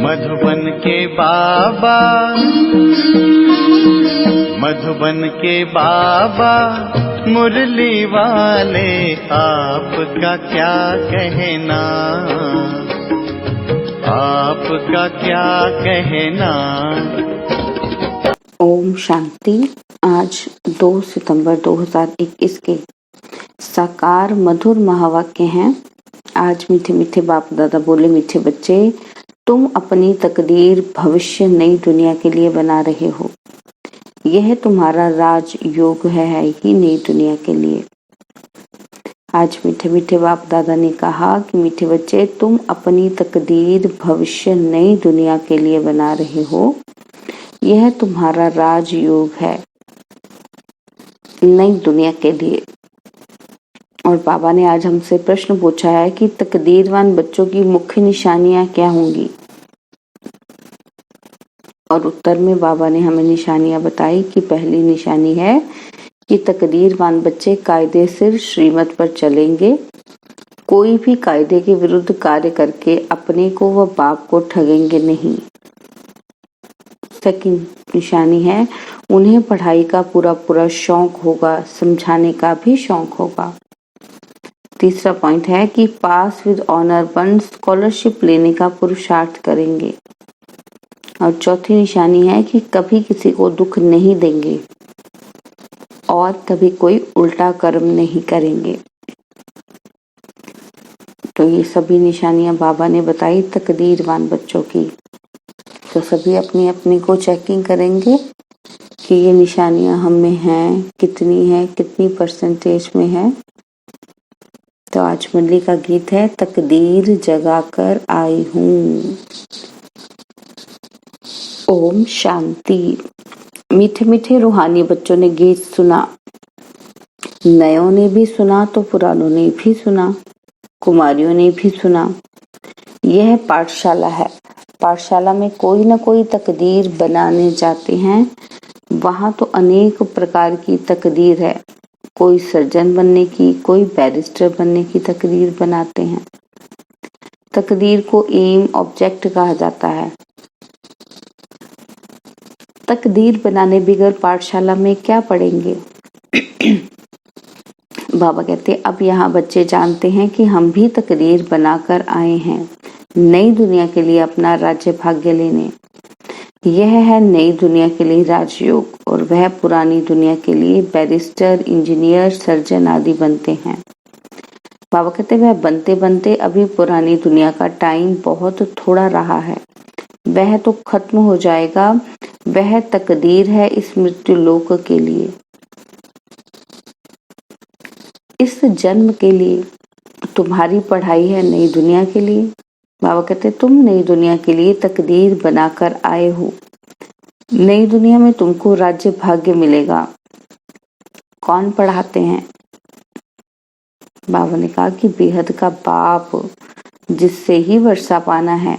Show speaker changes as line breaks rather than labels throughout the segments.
मधुबन के बाबा, मधुबन के बाबा मुरली वाले, आपका क्या कहना, आपका क्या कहना।
ओम शांति। आज 2 सितंबर 2021 के साकार मधुर महावाक्य हैं। आज मीठे मीठे बाप दादा बोले, मीठे बच्चे, तुम अपनी तकदीर भविष्य नई दुनिया के लिए बना रहे हो। यह तुम्हारा राजयोग है ही नई दुनिया के लिए। आज मीठे मीठे बाप दादा ने कहा कि मीठे बच्चे, तुम अपनी तकदीर भविष्य नई दुनिया के लिए बना रहे हो। यह तुम्हारा राजयोग है नई दुनिया के लिए। और बाबा ने आज हमसे प्रश्न पूछा है कि तकदीरवान बच्चों की मुख्य निशानियां क्या होंगी। और उत्तर में बाबा ने हमें निशानियां बताई कि पहली निशानी है कि तकदीरवान बच्चे कायदे से श्रीमत पर चलेंगे। कोई भी कायदे के विरुद्ध कार्य करके अपने को व बाप को ठगेंगे नहीं। सेकंड निशानी है, उन्हें पढ़ाई का पूरा पूरा शौक होगा, समझाने का भी शौक होगा। तीसरा पॉइंट है कि पास विद ऑनर बन स्कॉलरशिप लेने का पुरुषार्थ करेंगे। और चौथी निशानी है कि कभी किसी को दुख नहीं देंगे और कभी कोई उल्टा कर्म नहीं करेंगे। तो ये सभी निशानियां बाबा ने बताई तकदीरवान बच्चों की। तो सभी अपनी अपनी को चेकिंग करेंगे कि ये निशानियां हम में हैं, कितनी परसेंटेज में है। तो आज मुरली का गीत है, तकदीर जगाकर आई हूँ। ओम शांति। मीठे मीठे रूहानी बच्चों ने गीत सुना, नयों ने भी सुना तो पुरानों ने भी सुना, कुमारियों ने भी सुना। यह पाठशाला है। पाठशाला में कोई न कोई तकदीर बनाने जाते हैं। वहां तो अनेक प्रकार की तकदीर है। कोई सर्जन बनने की, कोई बैरिस्टर बनने की तकदीर बनाते हैं। तकदीर को एम ऑब्जेक्ट कहा जाता है। तकदीर बनाने बगैर पाठशाला में क्या पढ़ेंगे। बाबा कहते, अब यहाँ बच्चे जानते हैं कि हम भी तकदीर बनाकर आए हैं नई दुनिया के लिए अपना राज्य भाग्य लेने। यह है नई दुनिया के लिए राजयोग और वह पुरानी दुनिया के लिए बैरिस्टर, इंजीनियर, सर्जन आदि बनते हैं। बाबा कहते, वह बनते बनते अभी पुरानी दुनिया का टाइम बहुत थोड़ा रहा है, वह तो खत्म हो जाएगा। वह तकदीर है इस मृत्यु लोक के लिए, इस जन्म के लिए। तुम्हारी पढ़ाई है नई दुनिया के लिए। बाबा कहते, तुम नई दुनिया के लिए तकदीर बनाकर आए हो। नई दुनिया में तुमको राज्य भाग्य मिलेगा। कौन पढ़ाते हैं। बाबा ने कहा कि बेहद का बाप, जिससे ही वर्षा पाना है।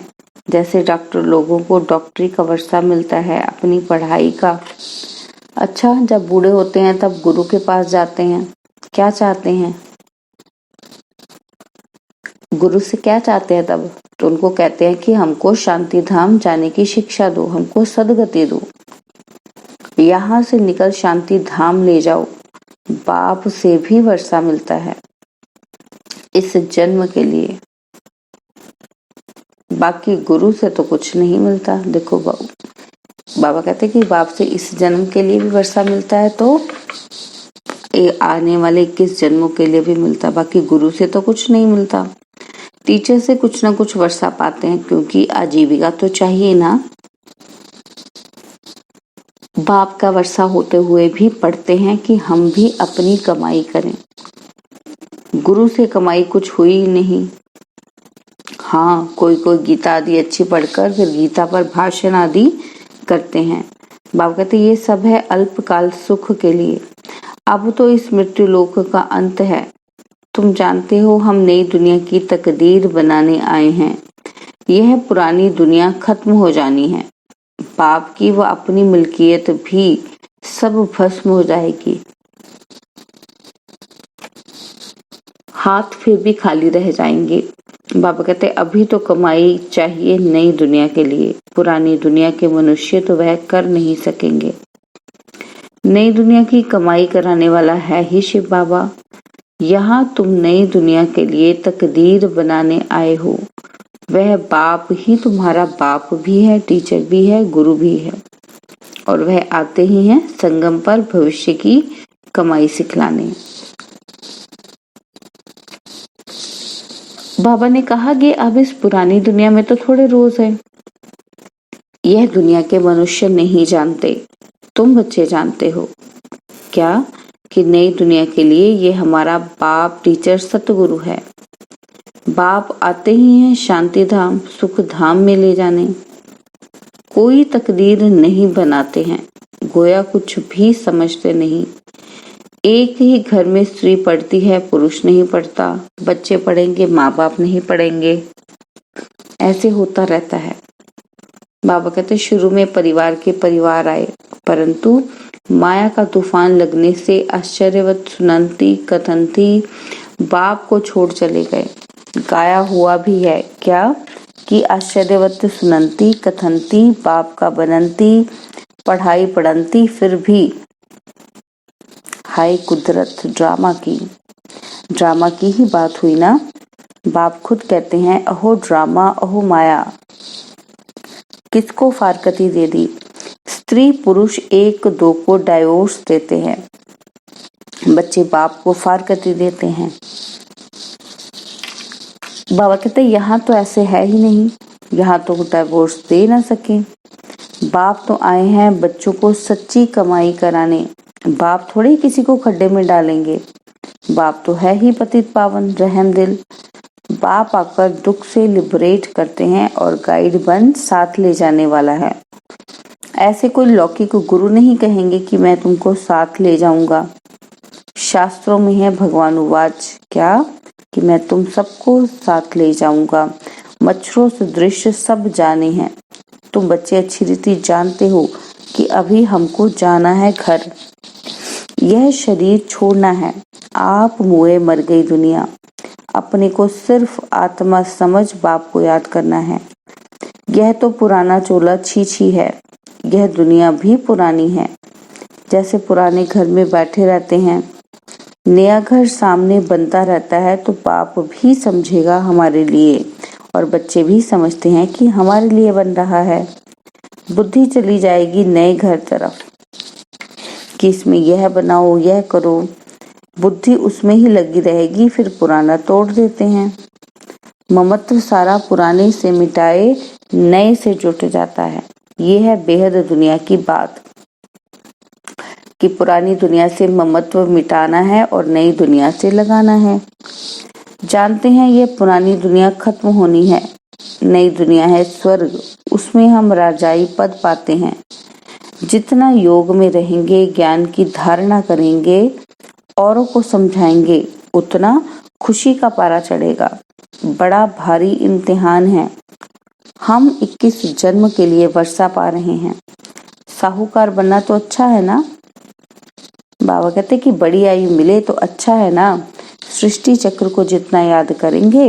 जैसे डॉक्टर लोगों को डॉक्टरी का वर्षा मिलता है अपनी पढ़ाई का। अच्छा, जब बूढ़े होते हैं तब गुरु के पास जाते हैं। क्या चाहते हैं, गुरु से क्या चाहते हैं तब? तो उनको कहते हैं कि हमको शांति धाम जाने की शिक्षा दो, हमको सदगति दो, यहाँ से निकल शांति धाम ले जाओ। बाप से भी वर्षा मिलता है इस जन्म के लिए, बाकी गुरु से तो कुछ नहीं मिलता। देखो बाबा कहते कि बाप से इस जन्म के लिए भी वर्षा मिलता है तो आने वाले 21 जन्मों के लिए भी मिलता, बाकी गुरु से तो कुछ नहीं मिलता। टीचर से कुछ ना कुछ वर्षा पाते हैं क्योंकि आजीविका तो चाहिए ना। बाप का वर्षा होते हुए भी पढ़ते हैं कि हम भी अपनी कमाई करें। गुरु से कमाई कुछ हुई नहीं। हाँ, कोई कोई गीता आदि अच्छी पढ़कर फिर गीता पर भाषण आदि करते हैं। बाबा कहते ये सब है अल्पकाल सुख के लिए। अब तो इस मृत्यु लोक का अंत है। तुम जानते हो हम नई दुनिया की तकदीर बनाने आए हैं। यह पुरानी दुनिया खत्म हो जानी है। बाप की व अपनी मिल्कियत भी सब भस्म हो जाएगी। हाथ फिर भी खाली रह जाएंगे। बाबा कहते अभी तो कमाई चाहिए नई दुनिया के लिए, पुरानी दुनिया के मनुष्य तो वह कर नहीं सकेंगे। नई दुनिया की कमाई कराने वाला है ही शिव बाबा। यहाँ तुम नई दुनिया के लिए तकदीर बनाने आए हो। वह बाप ही तुम्हारा बाप भी है, टीचर भी है, गुरु भी है, और वह आते ही हैं संगम पर भविष्य की कमाई सिखलाने। बाबा ने कहा कि अब इस पुरानी दुनिया में तो थोड़े रोज है। यह दुनिया के मनुष्य नहीं जानते, तुम बच्चे जानते हो क्या कि नई दुनिया के लिए ये हमारा बाप टीचर सतगुरु है। बाप आते ही हैं शांति धाम सुख धाम में ले जाने। कोई तकदीर नहीं बनाते हैं, गोया कुछ भी समझते नहीं। एक ही घर में स्त्री पढ़ती है, पुरुष नहीं पढ़ता। बच्चे पढ़ेंगे, माँ बाप नहीं पढ़ेंगे। ऐसे होता रहता है। बाबा कहते शुरू में परिवार के परिवार आए, परंतु माया का तूफान लगने से आश्चर्यवत सुनंती कथनती बाप को छोड़ चले गए। गाया हुआ भी है क्या कि आश्चर्यवत सुनंती कथनती बाप का बनंती पढ़ाई पढ़ंती फिर भी। हाय कुदरत, ड्रामा की ही बात हुई ना। बाप खुद कहते हैं अहो ड्रामा अहो माया, किसको फारकती दे दी। स्त्री पुरुष एक दो को डाइवोर्स देते हैं, बच्चे बाप को फारकती देते हैं। बाबा कहते यहाँ तो ऐसे है ही नहीं, यहाँ तो डाइवोर्स दे ना सके। बाप तो आए हैं बच्चों को सच्ची कमाई कराने। बाप थोड़े किसी को खड्डे में डालेंगे। बाप तो है ही पतित पावन रहम दिल। बाप आकर दुख से लिबरेट करते हैं और गाइड बन साथ ले जाने वाला है। ऐसे कोई लौकिक गुरु नहीं कहेंगे कि मैं तुमको साथ ले जाऊंगा। शास्त्रों में है भगवान उवाच क्या कि मैं तुम सबको साथ ले जाऊंगा। मच्छरों से दृश्य सब जाने हैं। तुम बच्चे अच्छी रीति जानते हो कि अभी हमको जाना है घर, यह शरीर छोड़ना है। आप मुए मर गई दुनिया, अपने को सिर्फ आत्मा समझ बाप को याद करना है। यह तो पुराना चोला छी है, यह दुनिया भी पुरानी है। जैसे पुराने घर में बैठे रहते हैं, नया घर सामने बनता रहता है तो बाप भी समझेगा हमारे लिए, और बच्चे भी समझते हैं कि हमारे लिए बन रहा है। बुद्धि चली जाएगी नए घर तरफ कि इसमें यह बनाओ यह करो, बुद्धि उसमें ही लगी रहेगी, फिर पुराना तोड़ देते हैं। ममत्व सारा पुराने से मिटाए नए से जुट जाता है। ये है बेहद दुनिया की बात कि पुरानी दुनिया से ममत्व मिटाना है और नई दुनिया से लगाना है। जानते हैं ये पुरानी दुनिया खत्म होनी है, नई दुनिया है स्वर्ग, उसमें हम राजाई पद पाते हैं। जितना योग में रहेंगे, ज्ञान की धारणा करेंगे, औरों को समझाएंगे, उतना खुशी का पारा चढ़ेगा। बड़ा भारी इम्तिहान है। हम 21 जन्म के लिए वर्षा पा रहे हैं। साहूकार बनना तो अच्छा है ना। बाबा कहते कि बड़ी आयु मिले तो अच्छा है ना। सृष्टि चक्र को जितना याद करेंगे,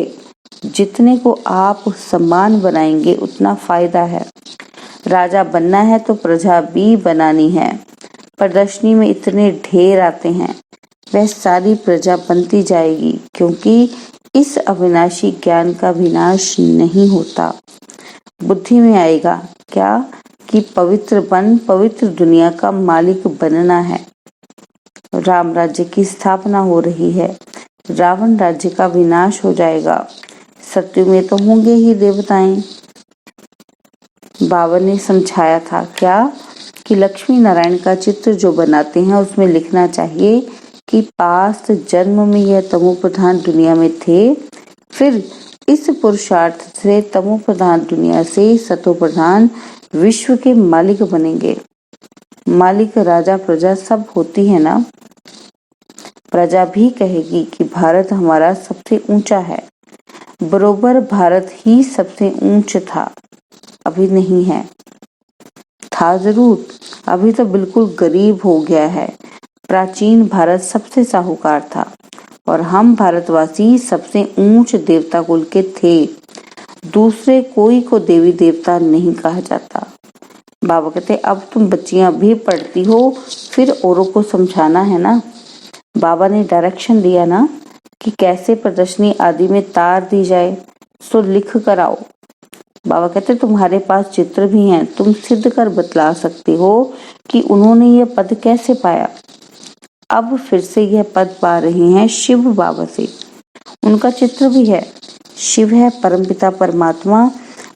जितने को आप सम्मान बनाएंगे, उतना फायदा है। राजा बनना है तो प्रजा भी बनानी है। प्रदर्शनी में इतने ढेर आते हैं, वह सारी प्रजा बनती जाएगी, क्योंकि इस अविनाशी ज्ञान का विनाश नहीं होता। बुद्धि में आएगा क्या कि पवित्र दुनिया का मालिक बनना है। राम राज्य की स्थापना हो रही है, रावण राज्य का विनाश हो जाएगा। सत्युग में तो होंगे ही देवताएं। बाबा ने समझाया था क्या कि लक्ष्मी नारायण का चित्र जो बनाते हैं उसमें लिखना चाहिए कि पास्ट जन्म में यह तमो प्रधान दुनिया में थे, फिर इस पुरुषार्थ से तमो प्रधान दुनिया से सतो प्रधान विश्व के मालिक बनेंगे। मालिक राजा प्रजा सब होती है ना। प्रजा भी कहेगी कि भारत हमारा सबसे ऊंचा है। बरोबर भारत ही सबसे ऊंच था, अभी नहीं है। था जरूर, अभी तो बिल्कुल गरीब हो गया है। प्राचीन भारत सबसे साहूकार था, और हम भारतवासी सबसे ऊंच देवता कुल के थे। दूसरे कोई को देवी देवता नहीं कहा जाता। बाबा कहते अब तुम बच्चियां भी पढ़ती हो, फिर औरों को समझाना है ना। बाबा ने डायरेक्शन दिया ना कि कैसे प्रदर्शनी आदि में तार दी जाए, सो लिख कर आओ। बाबा कहते तुम्हारे पास चित्र भी हैं, तुम सिद्ध कर बतला सकते हो कि उन्होंने यह पद कैसे पाया। अब फिर से यह पद पा रहे हैं शिव बाबा से। उनका चित्र भी है। शिव है परमपिता परमात्मा,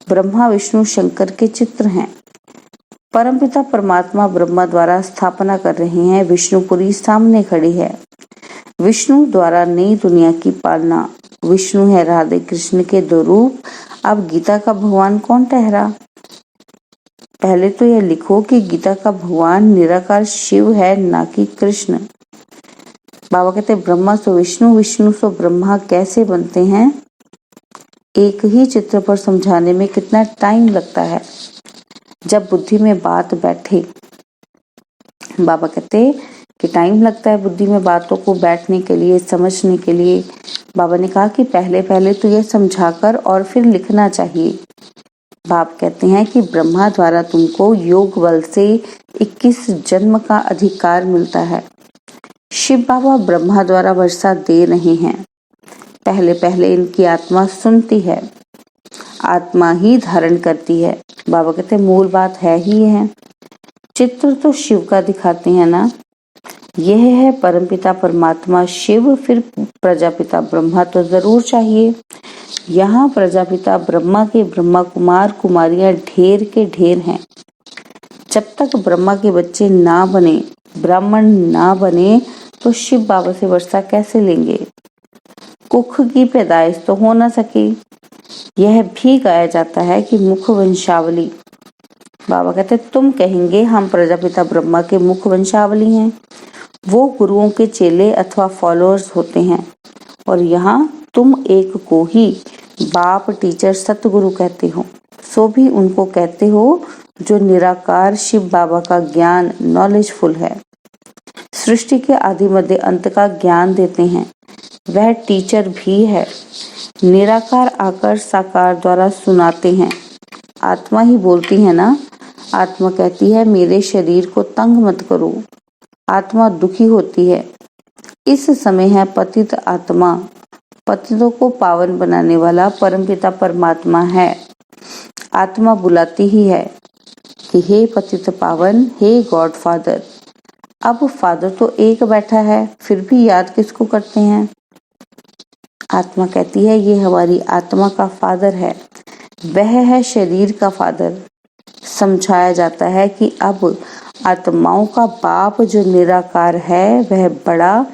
ब्रह्मा विष्णु शंकर के चित्र हैं। परमपिता परमात्मा ब्रह्मा द्वारा स्थापना कर रहे हैं, विष्णुपुरी सामने खड़ी है। विष्णु द्वारा नई दुनिया की पालना। विष्णु है राधे कृष्ण के दो रूप। अब गीता का भगवान कौन ठहरा? पहले तो यह लिखो कि गीता का भगवान निराकार शिव है, ना कि कृष्ण। बाबा कहते ब्रह्मा सो विष्णु, विष्णु सो ब्रह्मा कैसे बनते हैं? एक ही चित्र पर समझाने में कितना टाइम लगता है जब बुद्धि में बात बैठे। बाबा कहते कि टाइम लगता है बुद्धि में बातों को बैठने के लिए, समझने के लिए। बाबा ने कहा कि पहले पहले तो यह समझाकर और फिर लिखना चाहिए। बाप कहते हैं कि ब्रह्मा द्वारा तुमको योग बल से 21 जन्म का अधिकार मिलता है। शिव बाबा ब्रह्मा द्वारा वर्षा दे रहे हैं। पहले पहले इनकी आत्मा सुनती है, आत्मा ही धारण करती है। बाबा कहते मूल बात है ही है। चित्र तो शिव का दिखाते हैं ना। यह है परमपिता परमात्मा शिव, फिर प्रजापिता ब्रह्मा तो जरूर चाहिए। यहाँ प्रजापिता ब्रह्मा के ब्रह्मा कुमार कुमारियां ढेर के ढेर हैं। जब तक ब्रह्मा के बच्चे ना बने, ब्राह्मण ना बने, तो शिव बाबा से वर्षा कैसे लेंगे? कुख की पैदाइश तो हो ना सकी। यह भी गाया जाता है कि मुख वंशावली। बाबा कहते तुम कहेंगे हम प्रजापिता ब्रह्मा के मुख वंशावली हैं। वो गुरुओं के चेले अथवा फॉलोअर्स होते हैं, और यहाँ तुम एक को ही बाप टीचर सतगुरु कहते हो। सो भी उनको कहते हो जो निराकार शिव बाबा का ज्ञान नॉलेजफुल है, सृष्टि के आदि मध्य अंत का ज्ञान देते हैं। वह टीचर भी है। निराकार आकर साकार द्वारा सुनाते हैं। आत्मा ही बोलती है ना। आत्मा कहती है मेरे शरीर को तंग मत करो। आत्मा दुखी होती है। इस समय है पतित आत्मा। पतितों को पावन बनाने वाला परमपिता परमात्मा है। आत्मा बुलाती ही है कि हे पतित पावन, हे गॉड फादर। अब फादर तो एक बैठा है, फिर भी याद किसको करते हैं? आत्मा कहती है ये हमारी आत्मा का फादर है, वह है शरीर का फादर। समझाया जाता है कि अब आत्माओं का बाप जो निराकार है वह बड़ा,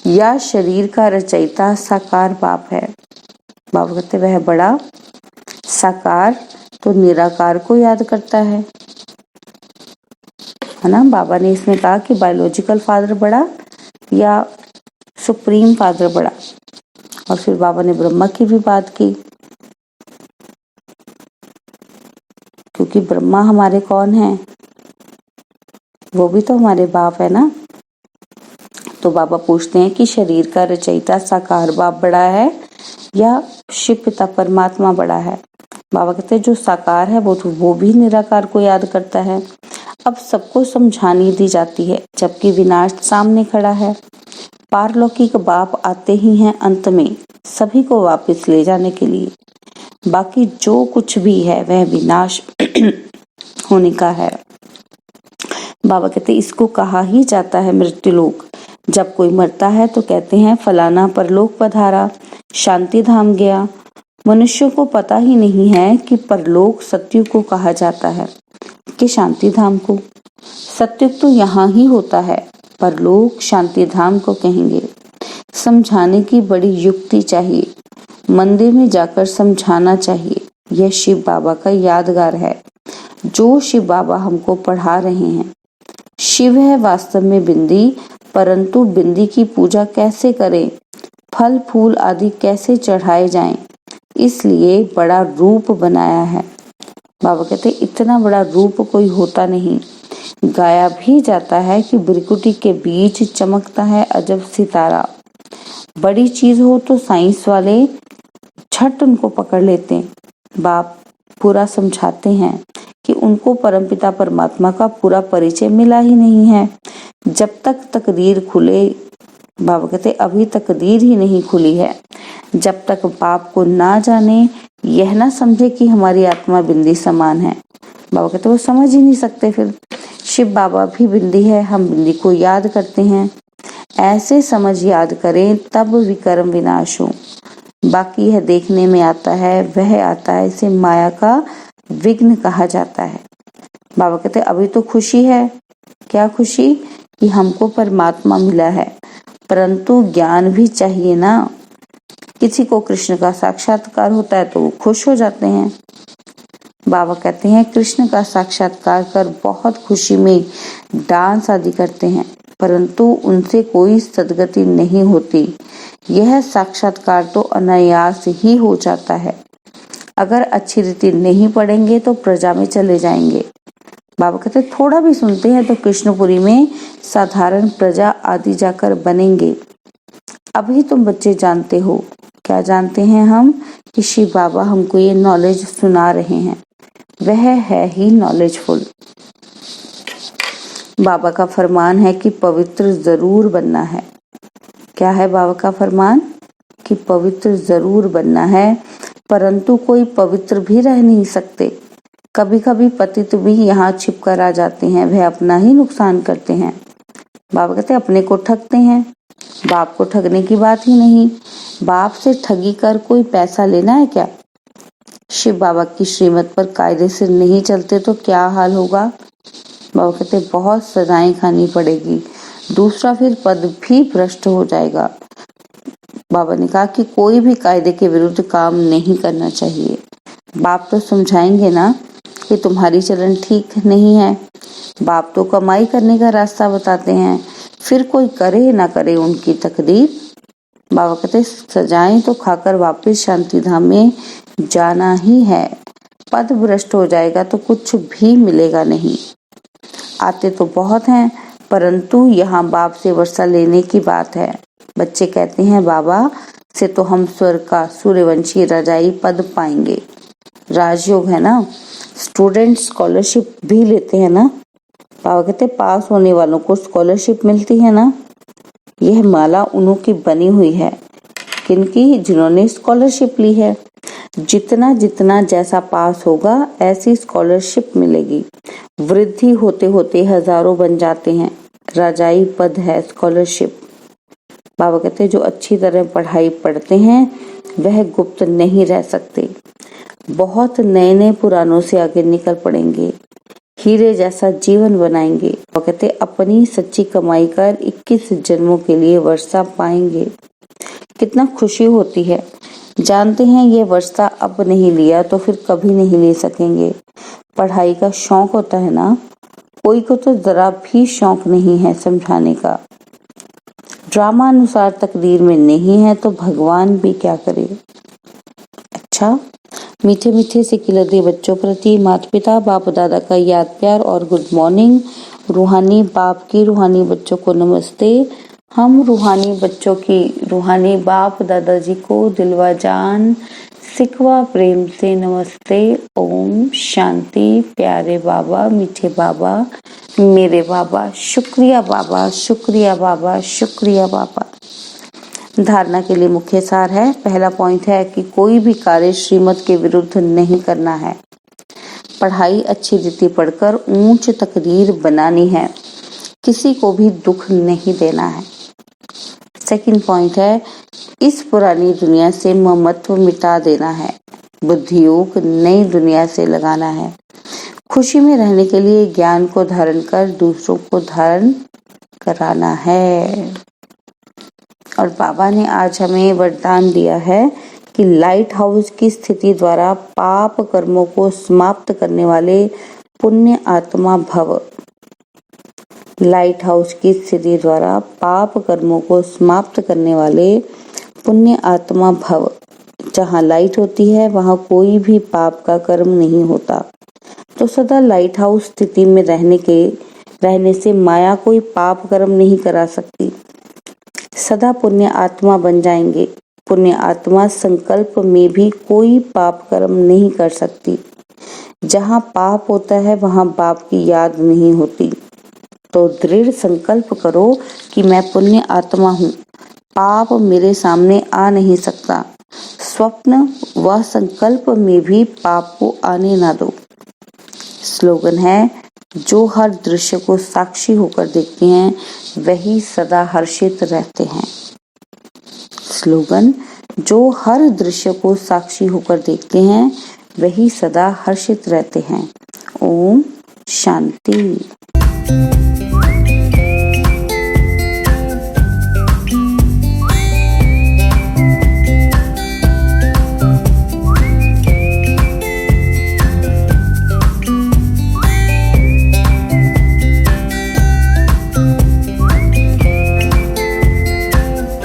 या शरीर का रचयिता साकार बाप है। बाबा कहते वह बड़ा, साकार तो निराकार को याद करता है ना। बाबा ने इसमें कहा कि बायोलॉजिकल फादर बड़ा या सुप्रीम फादर बड़ा, और फिर बाबा ने ब्रह्मा की भी बात की, क्योंकि ब्रह्मा हमारे कौन है? वो भी तो हमारे बाप है ना। तो बाबा पूछते हैं कि शरीर का रचयिता साकार बाप बड़ा है या शिव पिता परमात्मा बड़ा है? बाबा कहते हैं जो साकार है वो भी निराकार को याद करता है। अब सबको समझानी दी जाती है, जबकि विनाश सामने खड़ा है। पारलौकिक बाप आते ही हैं अंत में सभी को वापस ले जाने के लिए। बाकी जो कुछ भी है वह विनाश होने का है। बाबा कहते इसको कहा ही जाता है मृत्युलोक। जब कोई मरता है तो कहते हैं फलाना परलोक पधारा, शांति धाम गया। मनुष्यों को पता ही नहीं है कि परलोक सत्युग को कहा जाता है कि शांति धाम को। सत्युग तो यहाँ ही होता है, परलोक शांति धाम को कहेंगे। समझाने की बड़ी युक्ति चाहिए, मंदिर में जाकर समझाना चाहिए। यह शिव बाबा का यादगार है जो शिव बाबा हमको पढ़ा रहे हैं। शिव है वास्तव में बिंदी, परंतु बिंदी की पूजा कैसे करें, फल फूल आदि कैसे चढ़ाए जाएं, इसलिए बड़ा रूप बनाया है। बाबा कहते इतना बड़ा रूप कोई होता नहीं। गाया भी जाता है कि बिरकुटी के बीच चमकता है अजब सितारा। बड़ी चीज हो तो साइंस वाले झट उनको पकड़ लेते हैं। बाप पूरा समझाते हैं कि उनको परमपिता परमात्मा का पूरा परिचय मिला ही नहीं है। जब तक तकदीर खुले, बाबा कहते अभी तकदीर ही नहीं खुली है। जब तक बाप को ना जाने, यह ना समझे कि हमारी आत्मा बिंदी समान है। बाबा कहते वो समझ ही नहीं सकते। फिर शिव बाबा भी बिंदी है, हम बिंदी को याद करते हैं। ऐसे समझ याद करें तब विकर्म विनाश हो। बाकी यह देखने में आता है, वह आता है, इसे माया का विघ्न कहा जाता है। बाबा कहते अभी तो खुशी है। क्या खुशी? कि हमको परमात्मा मिला है, परंतु ज्ञान भी चाहिए ना। किसी को कृष्ण का साक्षात्कार होता है तो वो खुश हो जाते हैं। बाबा कहते हैं कृष्ण का साक्षात्कार कर बहुत खुशी में डांस आदि करते हैं, परंतु उनसे कोई सद्गति नहीं होती। यह साक्षात्कार तो अनायास ही हो जाता है। अगर अच्छी रीति नहीं पढ़ेंगे तो प्रजा में चले जाएंगे। बाबा कहते थोड़ा भी सुनते हैं तो कृष्णपुरी में साधारण प्रजा आदि जाकर बनेंगे। अभी तुम बच्चे जानते हो। क्या जानते हैं हम? कि शिव बाबा हमको ये नॉलेज सुना रहे हैं, वह है ही नॉलेजफुल। बाबा का फरमान है कि पवित्र जरूर बनना है। क्या है बाबा का फरमान? कि पवित्र जरूर बनना है, परंतु कोई पवित्र भी रह नहीं सकते। कभी कभी पतित भी यहाँ छिपकर आ जाते हैं, वह अपना ही नुकसान करते हैं। बाबा कहते अपने को ठगते हैं। बाप को ठगने की बात ही नहीं। बाप से ठगी कर कोई पैसा लेना है क्या? शिव बाबा की श्रीमत पर कायदे से नहीं चलते तो क्या हाल होगा? बाबा कहते बहुत सजाएं खानी पड़ेगी। दूसरा फिर पद भी भ्रष्ट हो जाएगा। बाबा ने कहा कि कोई भी कायदे के विरुद्ध काम नहीं करना चाहिए। बाप तो समझाएंगे ना कि तुम्हारी चलन ठीक नहीं है। बाप तो कमाई करने का रास्ता बताते हैं, फिर कोई करे ना करे उनकी तकदीर। बाबा कहते सजाएं तो खाकर वापस शांति धाम में जाना ही है। पद भ्रष्ट हो जाएगा तो कुछ भी मिलेगा नहीं। आते तो बहुत हैं, परंतु यहाँ बाप से वर्षा लेने की बात है। बच्चे कहते हैं बाबा से तो हम स्वर्ग का सूर्यवंशी रजाई पद पाएंगे। राजयोग है ना। स्टूडेंट स्कॉलरशिप भी लेते हैं ना। बाबा कहते पास होने वालों को स्कॉलरशिप मिलती है ना। यह माला उन्हों की बनी हुई है, किनकी? जिन्होंने स्कॉलरशिप ली है। जितना जितना जैसा पास होगा ऐसी स्कॉलरशिप मिलेगी। वृद्धि होते होते हजारों बन जाते हैं। राजाई पद है स्कॉलरशिप। बाबा कहते जो अच्छी तरह पढ़ाई पढ़ते हैं वह गुप्त नहीं रह सकते। बहुत नए नए पुरानों से आगे निकल पड़ेंगे, हीरे जैसा जीवन बनाएंगे। वो कहते अपनी सच्ची कमाई कर 21 जन्मों के लिए वर्षा पाएंगे। कितना खुशी होती है। जानते हैं ये वर्षा अब नहीं लिया तो फिर कभी नहीं ले सकेंगे। पढ़ाई का शौक होता है ना, कोई को तो जरा भी शौक नहीं है समझाने का। ड्रामा अनुसार तकदीर में नहीं है तो भगवान भी क्या करे। अच्छा, मीठे मीठे से खिलते बच्चों प्रति माता पिता बाप दादा का याद प्यार और गुड मॉर्निंग। रूहानी बाप की रूहानी बच्चों को नमस्ते। हम रूहानी बच्चों की रूहानी बाप दादाजी को दिलवा जान सिकवा प्रेम से नमस्ते। ओम शांति। प्यारे बाबा, मीठे बाबा, मेरे बाबा, शुक्रिया बाबा, शुक्रिया बाबा, शुक्रिया बाबा। धारणा के लिए मुख्य सार है। पहला पॉइंट है कि कोई भी कार्य श्रीमत के विरुद्ध नहीं करना है। पढ़ाई अच्छी रीति पढ़कर ऊंच तकदीर बनानी है। किसी को भी दुख नहीं देना है। सेकंड पॉइंट है इस पुरानी दुनिया से ममत्व मिटा देना है। बुद्धि योग नई दुनिया से लगाना है। खुशी में रहने के लिए ज्ञान को धारण कर दूसरों को धारण कराना है। और बाबा ने आज हमें वरदान दिया है कि लाइट हाउस की स्थिति द्वारा पाप कर्मों को समाप्त करने वाले पुण्य आत्मा भव। लाइट हाउस की स्थिति द्वारा पाप कर्मों को समाप्त करने वाले पुण्य आत्मा भव। जहाँ लाइट होती है वहाँ कोई भी पाप का कर्म नहीं होता। तो सदा लाइट हाउस स्थिति में रहने से माया कोई पाप कर्म नहीं करा सकती। सदा पुण्य आत्मा बन जाएंगे। पुण्य आत्मा संकल्प में भी कोई पाप कर्म नहीं कर सकती। जहाँ पाप होता है वहाँ बाप की याद नहीं होती। तो दृढ़ संकल्प करो कि मैं पुण्य आत्मा हूँ, पाप मेरे सामने आ नहीं सकता। स्वप्न व संकल्प में भी पाप को आने ना दो। स्लोगन है, जो हर दृश्य को साक्षी होकर देखते हैं वही सदा हर्षित रहते हैं। स्लोगन, जो हर दृश्य को साक्षी होकर देखते हैं वही सदा हर्षित रहते हैं। ओम शांति।